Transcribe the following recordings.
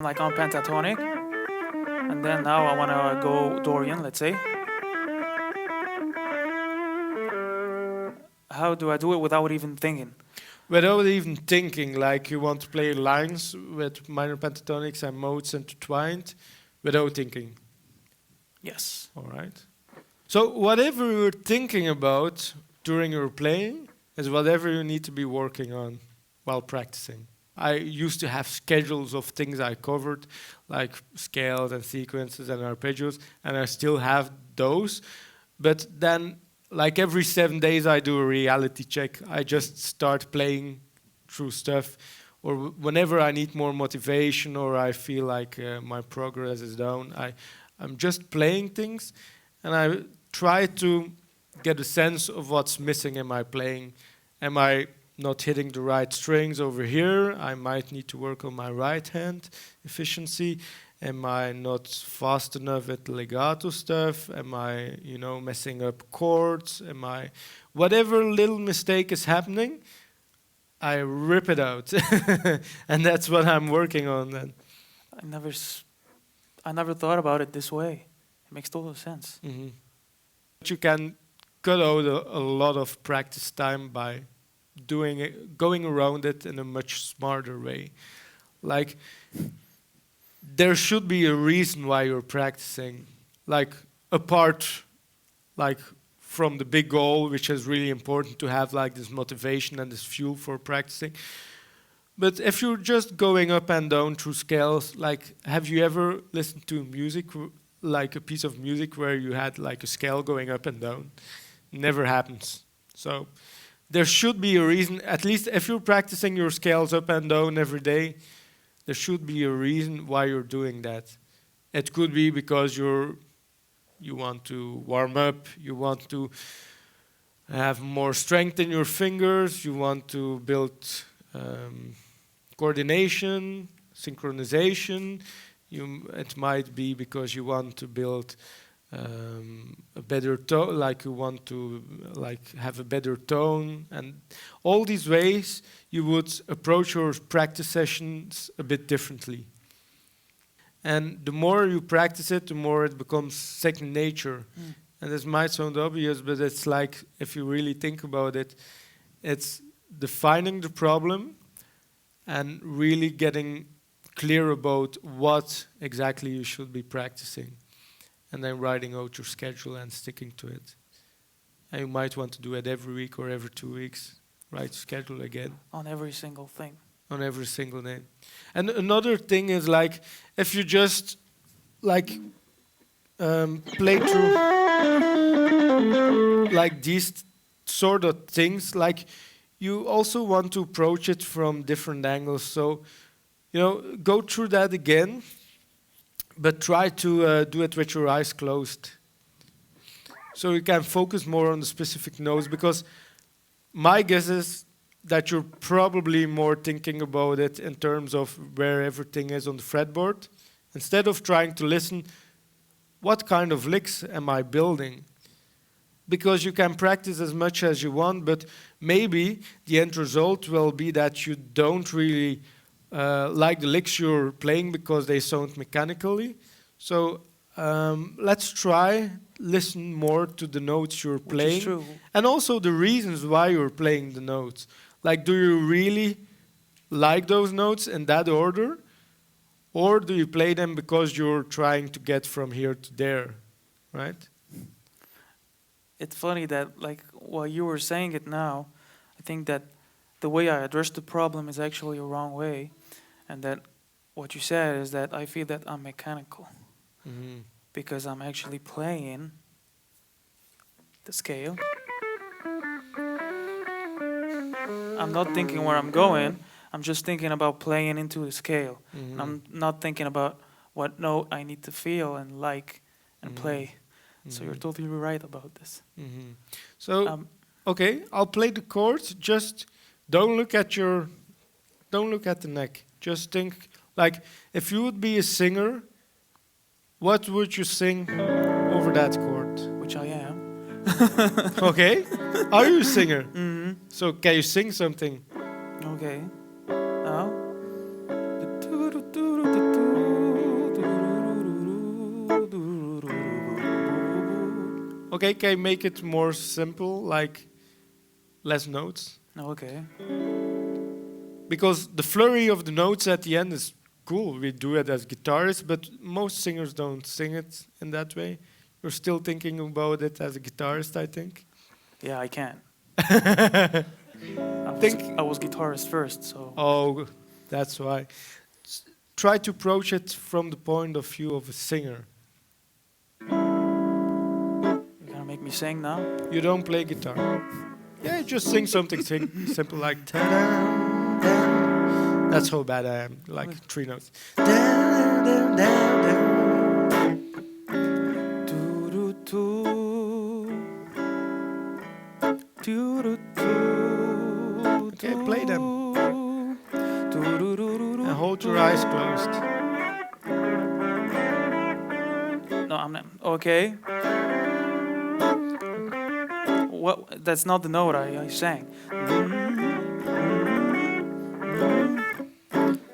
like on pentatonic, and then now I want to go Dorian, let's say. How do I do it without even thinking? Without even thinking, like you want to play lines with minor pentatonics and modes intertwined, without thinking. Yes. All right. So whatever you're thinking about during your playing is whatever you need to be working on while practicing. I used to have schedules of things I covered, like scales and sequences and arpeggios, and I still have those. But then, like every 7 days, I do a reality check. I just start playing through stuff, or whenever I need more motivation, or I feel like my progress is down, I'm just playing things, and I try to get a sense of what's missing in my playing. Am I not hitting the right strings over here? I might need to work on my right hand efficiency. Am I not fast enough with legato stuff? Am I, messing up chords? Whatever little mistake is happening, I rip it out. And that's what I'm working on then. I never thought about it this way. It makes total sense. Mm-hmm. But you can cut out a lot of practice time by doing it, going around it in a much smarter way. Like, there should be a reason why you're practicing, like apart, like from the big goal, which is really important to have like this motivation and this fuel for practicing. But if you're just going up and down through scales, like, have you ever listened to music, like a piece of music where you had like a scale going up and down? Never happens. So there should be a reason, at least if you're practicing your scales up and down every day, there should be a reason why you're doing that. It could be because you want to warm up, you want to have more strength in your fingers, you want to build coordination, synchronization. It might be because you want to build a better tone, like you want to have a better tone, and all these ways you would approach your practice sessions a bit differently. And the more you practice it, the more it becomes second nature. And this might sound obvious, but it's like, if you really think about it, it's defining the problem and really getting clear about what exactly you should be practicing, and then writing out your schedule and sticking to it. And you might want to do it every week or every 2 weeks. Write schedule again. On every single thing. On every single day. And another thing is, like, if you just like play through like these sort of things, like, you also want to approach it from different angles. So, go through that again, but try to do it with your eyes closed, so you can focus more on the specific notes, because my guess is that you're probably more thinking about it in terms of where everything is on the fretboard, instead of trying to listen, what kind of licks am I building? Because you can practice as much as you want, but maybe the end result will be that you don't really like the licks you're playing because they sound mechanically. So let's try listen more to the notes you're playing. Which is true. And also the reasons why you're playing the notes. Like, do you really like those notes in that order? Or do you play them because you're trying to get from here to there, right? It's funny that, like, while you were saying it now, I think that the way I address the problem is actually a wrong way. And that what you said is that I feel that I'm mechanical. Mm-hmm. Because I'm actually playing the scale. I'm not thinking where I'm going. I'm just thinking about playing into the scale. Mm-hmm. I'm not thinking about what note I need to feel and like and play. So you're totally right about this. Mm-hmm. So, okay, I'll play the chords. Just don't look at the neck. Just think, like, if you would be a singer, what would you sing over that chord? Which I am. Okay, are you a singer? Mm-hmm. So can you sing something? Okay. Now. Okay, can I make it more simple, like less notes? Okay. Because the flurry of the notes at the end is cool. We do it as guitarists, but most singers don't sing it in that way. You're still thinking about it as a guitarist, I think. Yeah, I can. Think. I was guitarist first, so. Oh, that's why. Try to approach it from the point of view of a singer. You're gonna make me sing now? You don't play guitar. Yeah, just sing something simple like ta-da, da. That's how bad I am. Like 3 notes. Da, da, da, da. Okay, play them. And hold your eyes closed. No, I'm not. Okay. What? That's not the note I sang.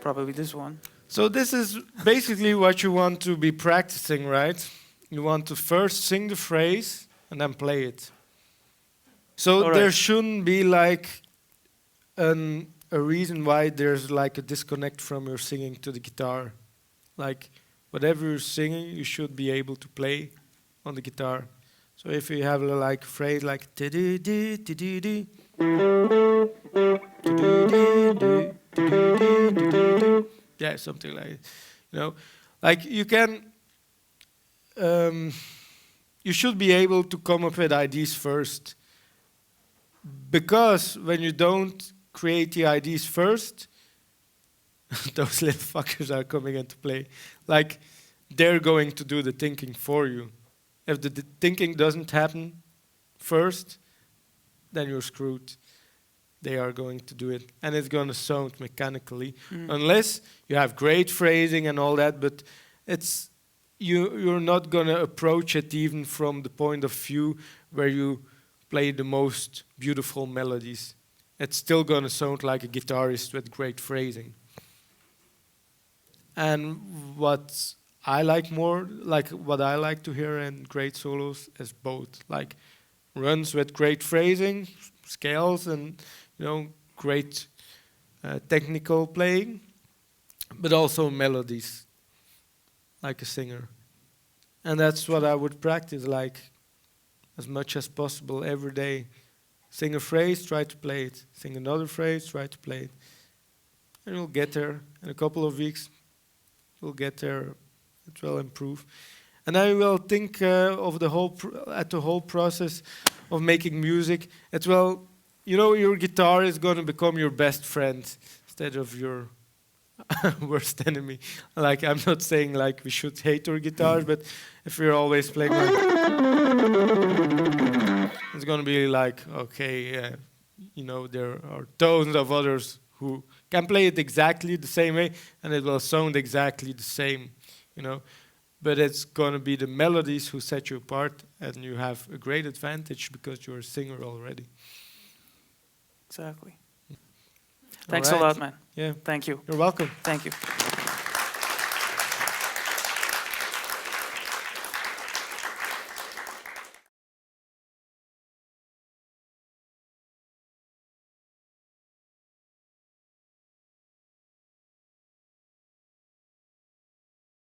Probably this one. So this is basically what you want to be practicing, right? You want to first sing the phrase and then play it. So All right. there shouldn't be like a reason why there's like a disconnect from your singing to the guitar. Like whatever you're singing, you should be able to play on the guitar. So if you have like a phrase like ti-di-di, ti-di-di, ti-di-di-di, ti-di-di-di-di-di, yeah, something like it. You know, like you can, you should be able to come up with ideas first. Because when you don't create the ideas first, those little fuckers are coming into play. Like, they're going to do the thinking for you. If the thinking doesn't happen first, then you're screwed. They are going to do it. And it's going to sound mechanically. Unless you have great phrasing and all that, but it's you're not going to approach it even from the point of view where you play the most beautiful melodies. It's still going to sound like a guitarist with great phrasing. And what I like more, like what I like to hear in great solos is both. Like runs with great phrasing, scales, and great technical playing, but also melodies, like a singer. And that's what I would practice, like as much as possible every day. Sing a phrase, try to play it. Sing another phrase, try to play it. And you'll get there. In a couple of weeks, you'll get there. It will improve. And I will think of the whole process of making music. It will, your guitar is going to become your best friend instead of your worst enemy. Like, I'm not saying like we should hate our guitars, but if we're always playing like, it's going to be like, okay, there are thousands of others who can play it exactly the same way, and it will sound exactly the same, But it's going to be the melodies who set you apart, and you have a great advantage because you're a singer already. Exactly. Thanks a lot, man. Yeah. Thank you. You're welcome. Thank you.